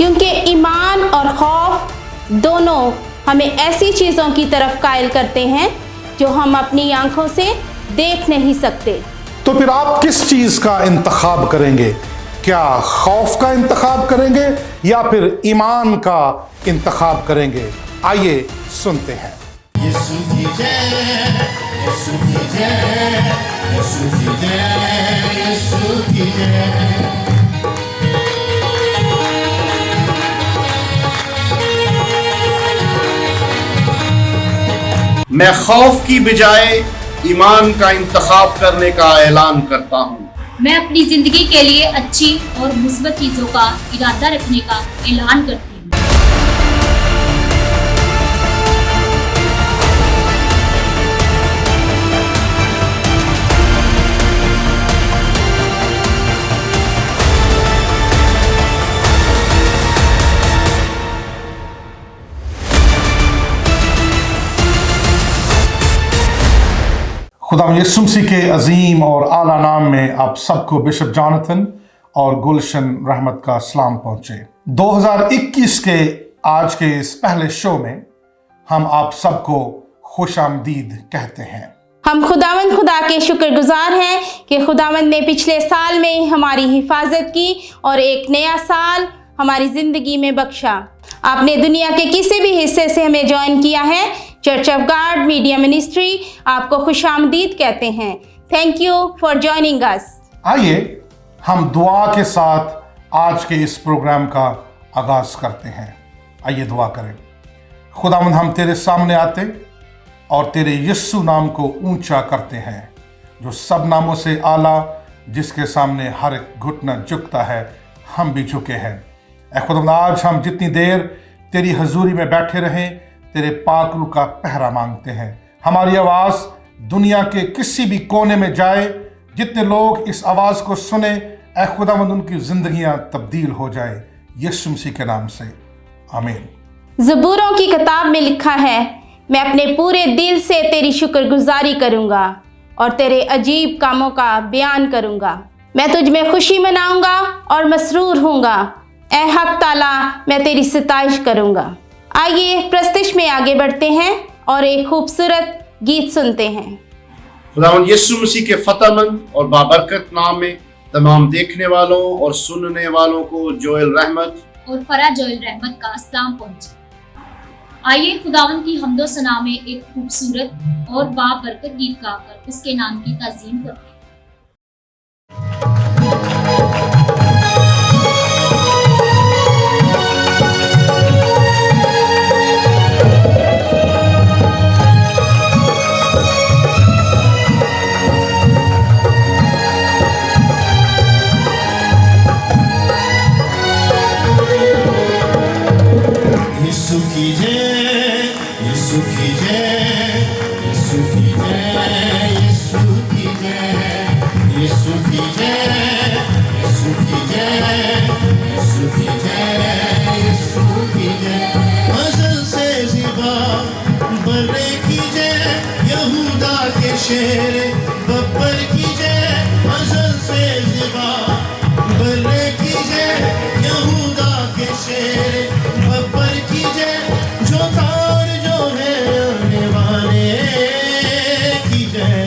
क्योंकि ईमान और खौफ दोनों हमें ऐसी चीज़ों की तरफ कायल करते हैं जो हम अपनी आंखों से देख नहीं सकते। तो फिर आप किस चीज का इंतखाब करेंगे? क्या खौफ का इंतखाब करेंगे या फिर ईमान का इंतखाब करेंगे? आइए सुनते हैं। यीशु की जय, यीशु की जय, यीशु की जय, यीशु की जय। मैं खौफ की बजाय ईमान का इंतखाब करने का ऐलान करता हूँ। मैं अपनी जिंदगी के लिए अच्छी और मुस्बत चीजों का इरादा रखने का ऐलान करती हूँ। खुदा यीशु मसीह के अजीम और आला नाम में आप सबको बिशप जॉनथन और गुलशन रहमत का सलाम पहुंचे। 2021 के आज के इस पहले शो में हम आप सबको खुशामदीद कहते हैं। हम खुदावंद खुदा के शुक्रगुजार हैं कि खुदावंद ने पिछले साल में हमारी हिफाजत की और एक नया साल हमारी ज़िंदगी में बख्शा। आपने दुनिया के किसी भी हिस्से से हमें ज्वाइन किया है, church of God media ministry आपको खुशामदीद कहते हैं। Thank you for joining us. आइए हम दुआ के साथ आज के इस प्रोग्राम का आगाज करते हैं। आइए दुआ करें। खुदावंद हम तेरे सामने आते और तेरे यीशु नाम को ऊंचा करते हैं, जो सब नामों से आला, जिसके सामने हर एक घुटना झुकता है, हम भी झुके हैं। ऐ खुदावंद आज हम जितनी देर तेरी हजूरी में बैठे रहें, तेरे पाक रूह का पहरा मांगते हैं। हमारी आवाज़ दुनिया के किसी भी कोने में जाए, जितने लोग इस आवाज़ को सुने, ऐ खुदावंद उनकी जिंदगियां तब्दील हो जाए, यीशु मसीह के नाम से आमीन। ज़बूरों की किताब में लिखा है, मैं अपने पूरे दिल से तेरी शुक्रगुजारी करूंगा और तेरे अजीब कामों का बयान करूंगा। मैं तुझ में खुशी मनाऊंगा और मसरूर हूँगा। ऐ हक ताला, मैं तेरी सिताइश करूंगा। आइए प्रस्तुति में आगे बढ़ते हैं और एक खूबसूरत गीत सुनते हैं। खुदावंद यीशु मसीह के फतेहमंद और बाबरकत नाम में तमाम देखने वालों और सुनने वालों को जोएल रहमत और फरा जोएल रहमत का सलाम पहुंचे। आइए खुदावंद की हम्दो सना में एक खूबसूरत और बाबरकत गीत गाकर उसके नाम की ताज़ीम करते हैं। यीशु की जय, यीशु की जय, यीशु की जय, यीशु की जय, यीशु की जय, यीशु की जय, यीशु की जय, यीशु की जय। अज़ल से ज़िबा बर्रे की जय, यहूदा के शेर बब्बर की जय। अज़ल से ज़िबा बर्रे की जय, यहूदा के शेर बब्बर की जय। जो तार जो है आने वाले की जय।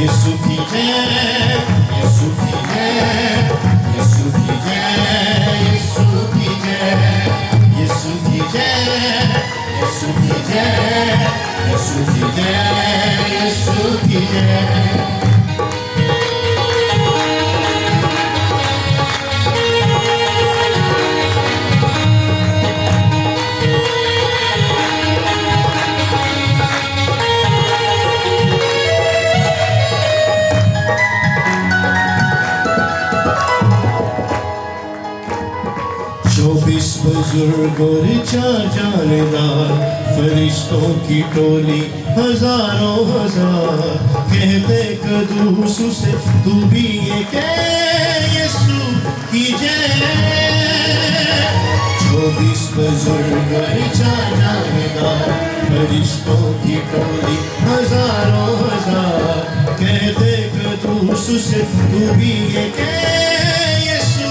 यीशु की जय, यीशु की जय, यीशु की जय, यीशु की जय, यीशु की जय, यीशु की जय, यीशु की जय, यीशु की जय। बुजुर्ग और चार जानेदार, फरिश्तों की टोली हजारों हजार, कहते कदूस से तू भी ये कह यीशु की जय। 24 बुजुर्ग और चार जानेदार, फरिश्तों की टोली हजारों हजार, कहते कदूस से तू भी ये कह यीशु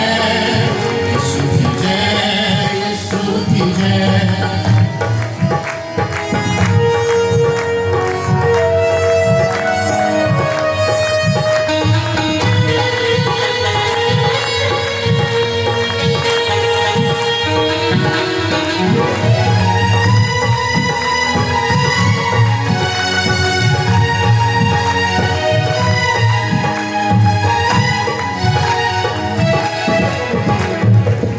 यीशु की जय, यीशु की जय।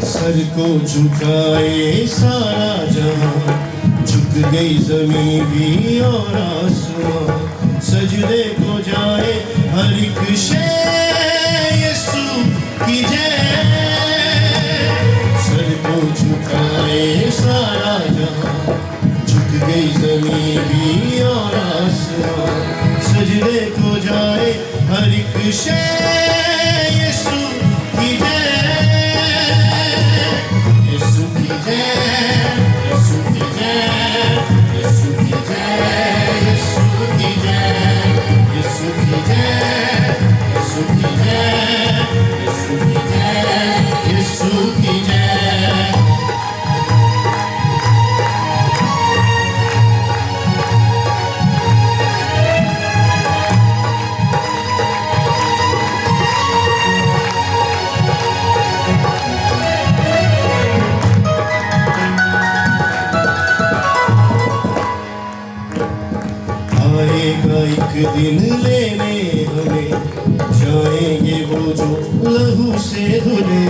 सर को झुकाए सारा जहां, झुक गई जमीन भी और आसमां, सजदे को जाए हर एक शय, यीशु की जय। सर को झुकाए सारा जहां, झुक गई जमीन भी और आसमां, सजदे को जाए हर एक शय, यीशु की जय। यीशु की जय, यीशु की जय, यीशु की जय, यीशु की जय, यीशु की जय, यीशु की जय, यीशु की जय, यीशु की जय। आएगा एक दिन लेने हमें, जाएंगे वो जो लहू से धुले,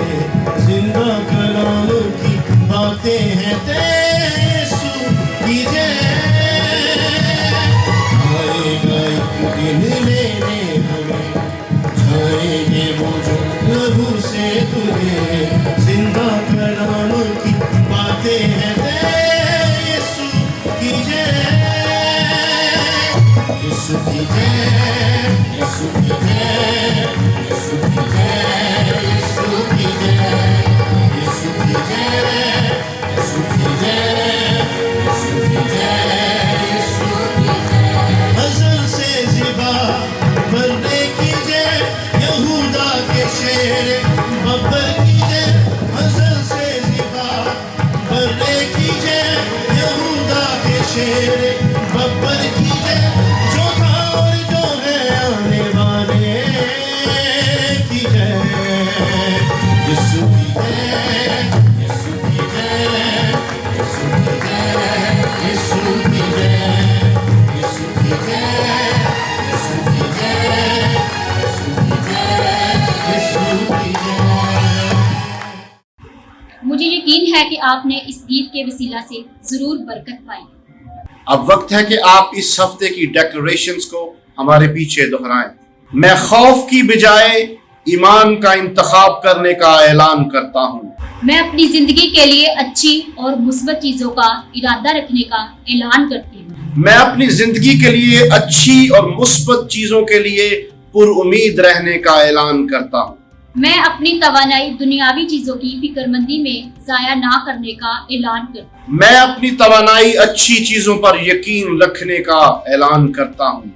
जिंदा कलाम की बातें हैं यीशु की जय। आएगा एक दिन लेने हमें, जाएंगे वो जो लहू से धुले, जिंदा कलाम की बातें हैं यीशु की जय। यीशु की जय, यीशु की जय, यीशु की जय, यीशु की जय, यीशु की जय, यीशु की जय, यीशु की जय, यीशु की जय। अज़ल से ज़िबा मरने की जय, यहूदा के शेर बब्बर की जय। अज़ल से ज़िबा मरने की जय, यहूदा के शेर बब्बर की जय। मुझे यकीन है कि आपने इस गीत के वसीला से जरूर बरकत पाई। अब वक्त है कि आप इस हफ्ते की डेक्लरेशंस को हमारे पीछे दोहराएं। मैं खौफ की बजाय ईमान का इंतखाब करने का ऐलान करता हूँ। मैं अपनी जिंदगी के लिए अच्छी और मुस्बत चीजों का इरादा रखने का ऐलान करती हूँ। मैं अपनी जिंदगी के लिए अच्छी और मुस्बत चीजों के लिए पुरउम्मीद रहने का ऐलान करता हूँ। मैं अपनी तवानाई दुनियावी चीजों की फिक्रमंदी में जाया ना करने का ऐलान करता हूँ। मैं अपनी तवानाई अच्छी चीजों पर यकीन रखने का ऐलान करता हूँ।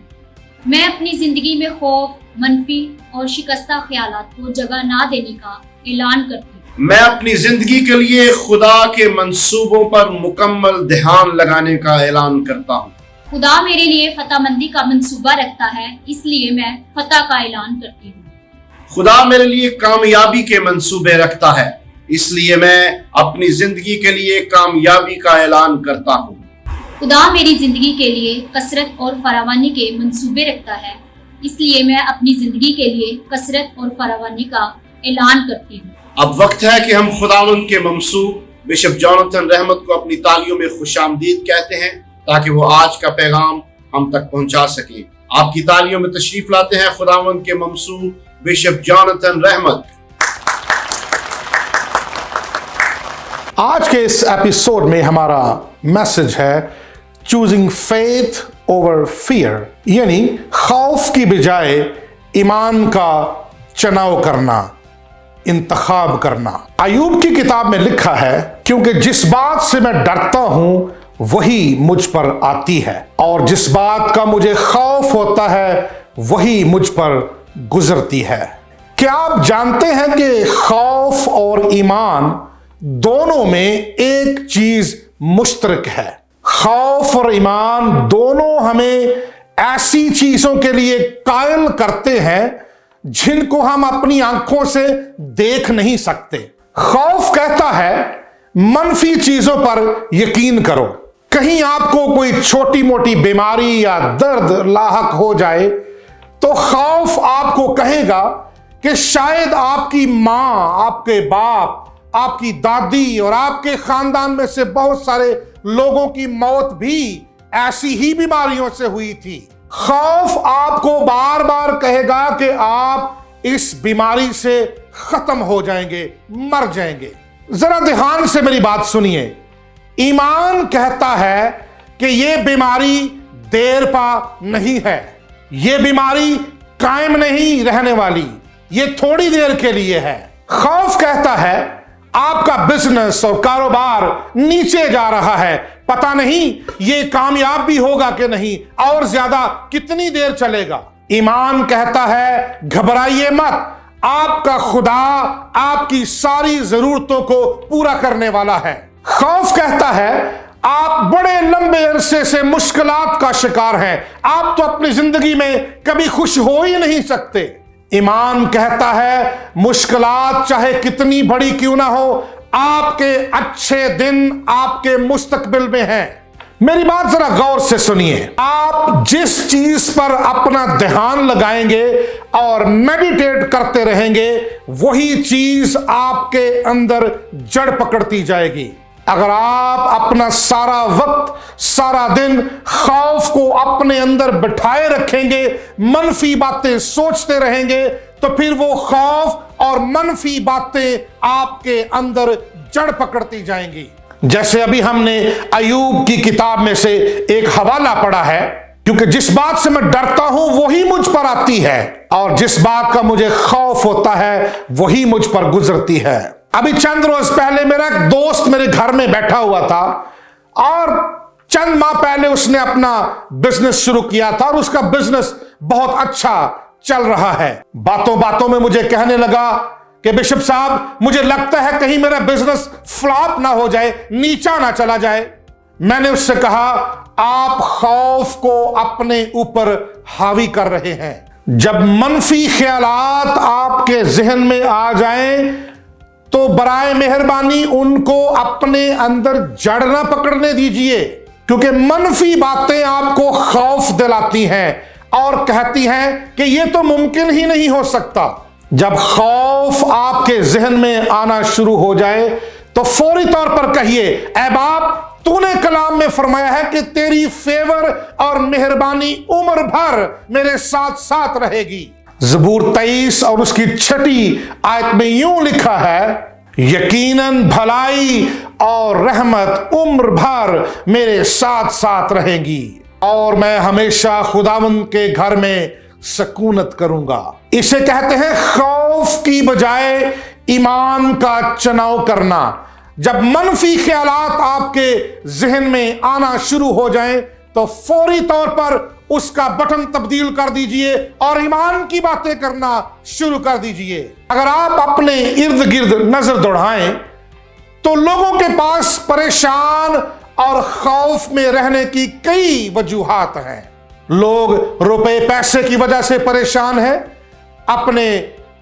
मैं अपनी जिंदगी में खौफ, मनफी और शिकस्ता ख्यालात को जगह ना देने का ऐलान करती हूँ। मैं अपनी जिंदगी के लिए खुदा के मंसूबों पर मुकम्मल ध्यान लगाने का ऐलान करता हूँ। खुदा मेरे लिए फतहमंदी का मंसूबा रखता है, इसलिए मैं फतह का ऐलान करती हूँ। खुदा मेरे लिए कामयाबी के मंसूबे रखता है, इसलिए मैं अपनी जिंदगी के लिए कामयाबी का ऐलान करता हूँ। खुदा मेरी जिंदगी के लिए कसरत और फरावानी के मंसूबे रखता है, इसलिए मैं अपनी जिंदगी के लिए कसरत और फरावानी का ऐलान करती हूँ। अब वक्त है कि हम खुदावंद के ममसूब बिशप जोनाथन रहमत को अपनी तालियों में खुशामदीद कहते हैं, ताकि वो आज का पैगाम हम तक पहुंचा सके। आपकी तालियों में तशरीफ लाते हैं खुदावंद के ममसूब बिशप जोनाथन रहमत। आज के इस एपिसोड में हमारा मैसेज है चूजिंग फेथ ओवर फियर, यानी खौफ की बजाय ईमान का चुनाव करना, इंतखाब करना। अय्यूब की किताब में लिखा है, क्योंकि जिस बात से मैं डरता हूं वही मुझ पर आती है, और जिस बात का मुझे खौफ होता है वही मुझ पर गुजरती है। क्या आप जानते हैं कि खौफ और ईमान दोनों में एक चीज मुश्तरक है? खौफ और ईमान दोनों हमें ऐसी चीजों के लिए कायल करते हैं जिनको हम अपनी आंखों से देख नहीं सकते। खौफ कहता है मनफी चीजों पर यकीन करो। कहीं आपको कोई छोटी मोटी बीमारी या दर्द लाहक हो जाए तो खौफ आपको कहेगा कि शायद आपकी मां, आपके बाप, आपकी दादी और आपके खानदान में से बहुत सारे लोगों की मौत भी ऐसी ही बीमारियों से हुई थी। खौफ आपको बार बार कहेगा कि आप इस बीमारी से खत्म हो जाएंगे, मर जाएंगे। जरा ध्यान से मेरी बात सुनिए। ईमान कहता है कि यह बीमारी देर पा नहीं है, यह बीमारी कायम नहीं रहने वाली, यह थोड़ी देर के लिए है। खौफ कहता है आपका बिजनेस और कारोबार नीचे जा रहा है, पता नहीं ये कामयाब भी होगा कि नहीं, और ज्यादा कितनी देर चलेगा। ईमान कहता है घबराइए मत, आपका खुदा आपकी सारी जरूरतों को पूरा करने वाला है। खौफ कहता है आप बड़े लंबे अरसे से मुश्किलात का शिकार हैं, आप तो अपनी जिंदगी में कभी खुश हो ही नहीं सकते। ईमान कहता है मुश्किलात चाहे कितनी बड़ी क्यों ना हो, आपके अच्छे दिन आपके मुस्तकबिल में हैं। मेरी बात जरा गौर से सुनिए। आप जिस चीज पर अपना ध्यान लगाएंगे और मेडिटेट करते रहेंगे, वही चीज आपके अंदर जड़ पकड़ती जाएगी। अगर आप अपना सारा वक्त, सारा दिन खौफ को अपने अंदर बिठाए रखेंगे, मनफी बातें सोचते रहेंगे, तो फिर वो खौफ और मनफी बातें आपके अंदर जड़ पकड़ती जाएंगी। जैसे अभी हमने अयूब की किताब में से एक हवाला पढ़ा है, क्योंकि जिस बात से मैं डरता हूं वही मुझ पर आती है, और जिस बात का मुझे खौफ होता है वही मुझ पर गुजरती है। अभी चंद रोज पहले मेरा एक दोस्त मेरे घर में बैठा हुआ था, और चंद माह पहले उसने अपना बिजनेस शुरू किया था और उसका बिजनेस बहुत अच्छा चल रहा है। बातों बातों में मुझे कहने लगा कि बिशप साहब, मुझे लगता है कहीं मेरा बिजनेस फ्लॉप ना हो जाए, नीचा ना चला जाए। मैंने उससे कहा आप खौफ को अपने ऊपर हावी कर रहे हैं। जब मनफी ख्यालात आपके जहन में आ जाएं तो बराए मेहरबानी उनको अपने अंदर जड़ ना पकड़ने दीजिए, क्योंकि मनफी बातें आपको खौफ दिलाती हैं और कहती हैं कि यह तो मुमकिन ही नहीं हो सकता। जब खौफ आपके जहन में आना शुरू हो जाए तो फौरी तौर पर कहिए, ऐ बाप, तूने कलाम में फरमाया है कि तेरी फेवर और मेहरबानी उम्र भर मेरे साथ साथ रहेगी। ज़बूर 23 और उसकी 6 आयत में यूं लिखा है, यकीनन भलाई और रहमत उम्र भर मेरे साथ साथ रहेगी और मैं हमेशा खुदावंद के घर में सकूनत करूंगा। इसे कहते हैं खौफ की बजाय ईमान का चुनाव करना। जब मनफी ख्यालात आपके जहन में आना शुरू हो जाएं तो फौरी तौर पर उसका बटन तब्दील कर दीजिए और ईमान की बातें करना शुरू कर दीजिए। अगर आप अपने इर्द गिर्द नजर दौड़ाएं तो लोगों के पास परेशान और खौफ में रहने की कई वजूहात हैं। लोग रुपए पैसे की वजह से परेशान हैं, अपने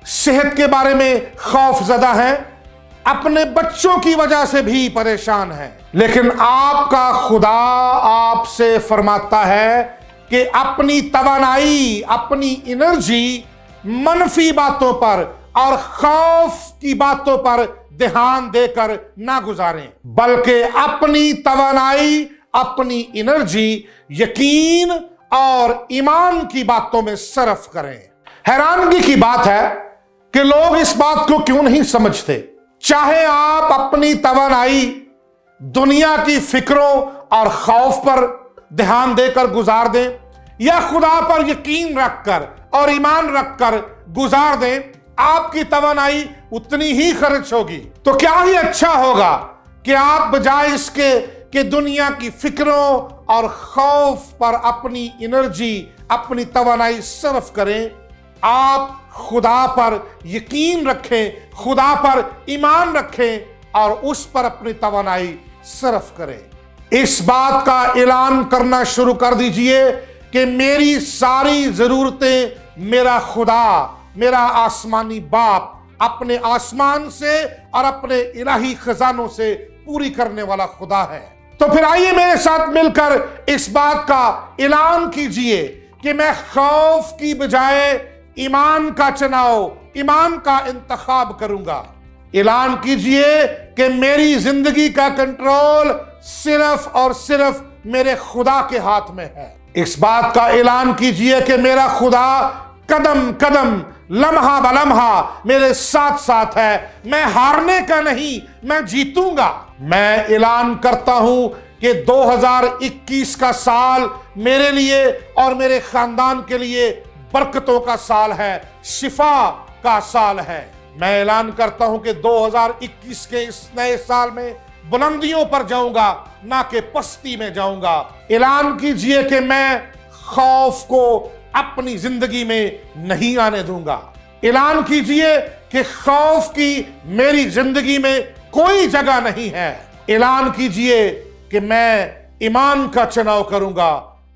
सेहत के बारे में खौफ ज़दा हैं, अपने बच्चों की वजह से भी परेशान हैं। लेकिन आपका खुदा आपसे फरमाता है कि अपनी तवानाई, अपनी एनर्जी मनफी बातों पर और खौफ की बातों पर ध्यान देकर ना गुजारें, बल्कि अपनी तवानाई, अपनी एनर्जी यकीन और ईमान की बातों में सर्फ करें। हैरानगी की बात है कि लोग इस बात को क्यों नहीं समझते। चाहे आप अपनी तवानाई दुनिया की फिक्रों और खौफ पर ध्यान देकर गुजार दें या खुदा पर यकीन रखकर और ईमान रखकर गुजार दें, आपकी तवानाई उतनी ही खर्च होगी। तो क्या ही अच्छा होगा कि आप बजाय इसके कि दुनिया की फिक्रों और खौफ पर अपनी एनर्जी, अपनी तवानाई सर्फ करें, आप खुदा पर यकीन रखें, खुदा पर ईमान रखें और उस पर अपनी तवानाई सर्फ करें। इस बात का ऐलान करना शुरू कर दीजिए कि मेरी सारी जरूरतें मेरा खुदा, मेरा आसमानी बाप अपने आसमान से और अपने इलाही खजानों से पूरी करने वाला खुदा है। तो फिर आइए मेरे साथ मिलकर इस बात का ऐलान कीजिए कि मैं खौफ की बजाय ईमान का चुनाव, ईमान का इंतखाब करूंगा। ऐलान कीजिए कि मेरी जिंदगी का कंट्रोल सिर्फ और सिर्फ मेरे खुदा के हाथ में है। इस बात का ऐलान कीजिए कि मेरा खुदा कदम कदम, लम्हा बलम्हा मेरे साथ साथ है। मैं हारने का नहीं, मैं जीतूंगा। मैं ऐलान करता हूं कि 2021 का साल मेरे लिए और मेरे खानदान के लिए बरकतों का साल है, शिफा का साल है। मैं ऐलान करता हूं कि 2021 के इस नए साल में बुलंदियों पर जाऊंगा, ना कि पस्ती में जाऊंगा। ऐलान कीजिए कि मैं खौफ को अपनी जिंदगी में नहीं आने दूंगा। ऐलान कीजिए कि खौफ की मेरी जिंदगी में कोई जगह नहीं है। ऐलान कीजिए कि मैं ईमान का चुनाव करूंगा,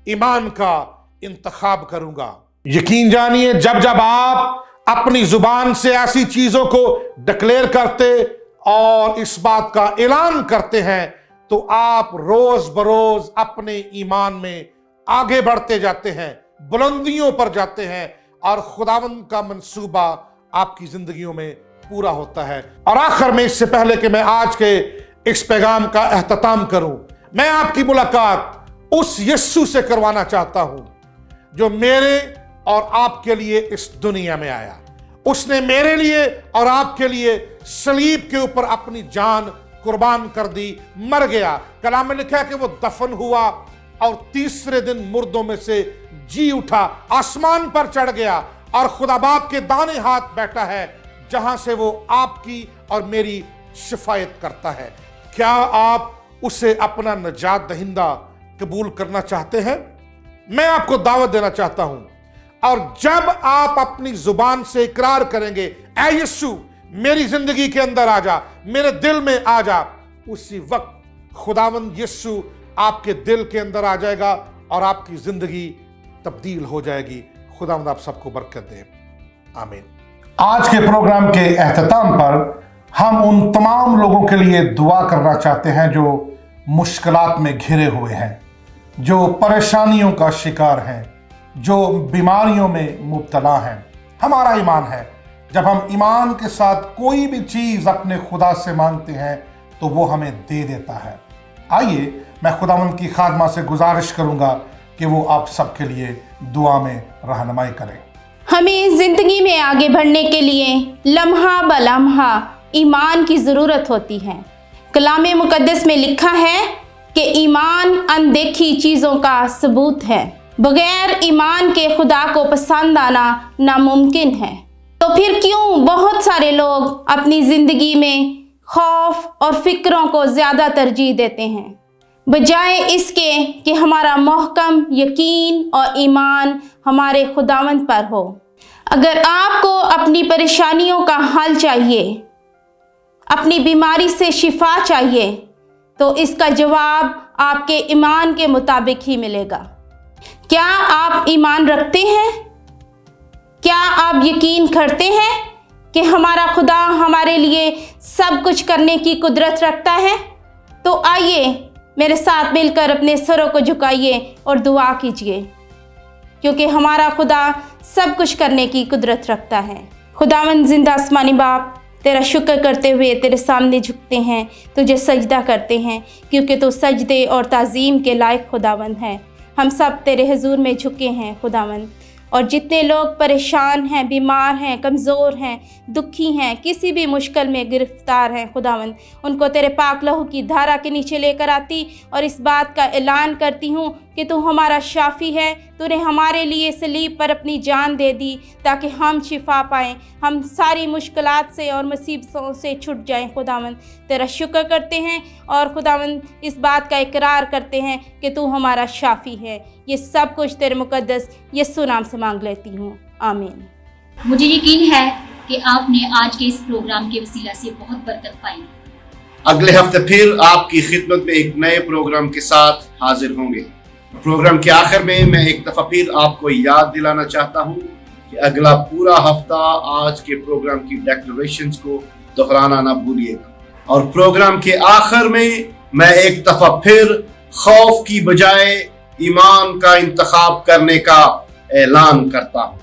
ईमान का इंतखाब करूंगा। यकीन जानिए, जब जब आप अपनी जुबान से ऐसी चीजों को डिक्लेयर करते और इस बात का ऐलान करते हैं तो आप रोज बरोज अपने ईमान में आगे बढ़ते जाते हैं, बुलंदियों पर जाते हैं और खुदावंद का मंसूबा आपकी जिंदगियों में पूरा होता है। और आखिर में, इससे पहले कि मैं आज के इस पैगाम का एहतमाम करूं, मैं आपकी मुलाकात उस यीशु से करवाना चाहता हूं जो मेरे और आपके लिए इस दुनिया में आया। उसने मेरे लिए और आपके लिए सलीब के ऊपर अपनी जान कुर्बान कर दी, मर गया। कलाम में लिखा है कि वो दफन हुआ और तीसरे दिन मुर्दों में से जी उठा, आसमान पर चढ़ गया और खुदा बाप के दाने हाथ बैठा है, जहां से वो आपकी और मेरी शिफायत करता है। क्या आप उसे अपना नजात दहिंदा कबूल करना चाहते हैं? मैं आपको दावत देना चाहता हूं, और जब आप अपनी जुबान से इकरार करेंगे, ऐ यीशु मेरी जिंदगी के अंदर आ जा, मेरे दिल में आ जा, उसी वक्त खुदावंद यीशु आपके दिल के अंदर आ जाएगा और आपकी जिंदगी तब्दील हो जाएगी। खुदावंद आप सबको बरकत दे, आमीन। आज के प्रोग्राम के एहतमाम पर हम उन तमाम लोगों के लिए दुआ करना चाहते हैं जो मुश्किलात में घिरे हुए हैं, जो परेशानियों का शिकार हैं, जो बीमारियों में मुब्तला हैं। हमारा ईमान है, जब हम ईमान के साथ कोई भी चीज़ अपने खुदा से मांगते हैं तो वो हमें दे देता है। आइए मैं खुदावंद की खादमा से गुजारिश करूंगा कि वो आप सबके लिए दुआ में रहनुमाई करें। हमें ज़िंदगी में आगे बढ़ने के लिए लम्हा ब लम्हा ईमान की ज़रूरत होती है। कलाम मुकद्दस में लिखा है कि ईमान अनदेखी चीज़ों का सबूत है। बगैर ईमान के खुदा को पसंद आना नामुमकिन है। तो फिर क्यों बहुत सारे लोग अपनी ज़िंदगी में खौफ और फिक्रों को ज़्यादा तरजीह देते हैं, बजाय इसके कि हमारा महकम यकीन और ईमान हमारे खुदावंद पर हो। अगर आपको अपनी परेशानियों का हल चाहिए, अपनी बीमारी से शिफा चाहिए, तो इसका जवाब आपके ईमान के मुताबिक ही मिलेगा। क्या आप ईमान रखते हैं? क्या आप यकीन करते हैं कि हमारा खुदा हमारे लिए सब कुछ करने की कुदरत रखता है? तो आइए मेरे साथ मिलकर अपने सरों को झुकाइए और दुआ कीजिए, क्योंकि हमारा खुदा सब कुछ करने की कुदरत रखता है। खुदावंद जिंदा आसमानी बाप, तेरा शुक्र करते हुए तेरे सामने झुकते हैं, तुझे सजदा करते हैं, क्योंकि तू सजदे और ताज़ीम के लायक खुदावंद है। हम सब तेरे हुजूर में झुके हैं खुदावंद, और जितने लोग परेशान हैं, बीमार हैं, कमज़ोर हैं, दुखी हैं, किसी भी मुश्किल में गिरफ्तार हैं खुदावंद, उनको तेरे पाक लहू की धारा के नीचे लेकर आती और इस बात का ऐलान करती हूँ कि तू हमारा शाफ़ी है। तूने हमारे लिए सलीब पर अपनी जान दे दी ताकि हम शिफा पाएँ, हम सारी मुश्किलात से और मुसीबतों से छुट जाएं। खुदावंद तेरा शुक्र करते हैं और खुदावंद इस बात का इकरार करते हैं कि तू हमारा शाफ़ी है। ये सब कुछ तेरे मुकद्दस यीशु नाम से मांग लेती हूँ, आमीन। मुझे यकीन है कि आपने आज के इस प्रोग्राम के वसीला से बहुत बरकत पाई। अगले हफ्ते फिर आपकी खिदमत में एक नए प्रोग्राम के साथ हाजिर होंगे। प्रोग्राम के आखिर में मैं एक दफा फिर आपको याद दिलाना चाहता हूँ कि अगला पूरा हफ्ता आज के प्रोग्राम की डेक्लरेशंस को दोहराना ना भूलिएगा। और प्रोग्राम के आखिर में मैं एक दफा फिर खौफ की बजाय ईमान का इंतखाब करने का ऐलान करता हूँ।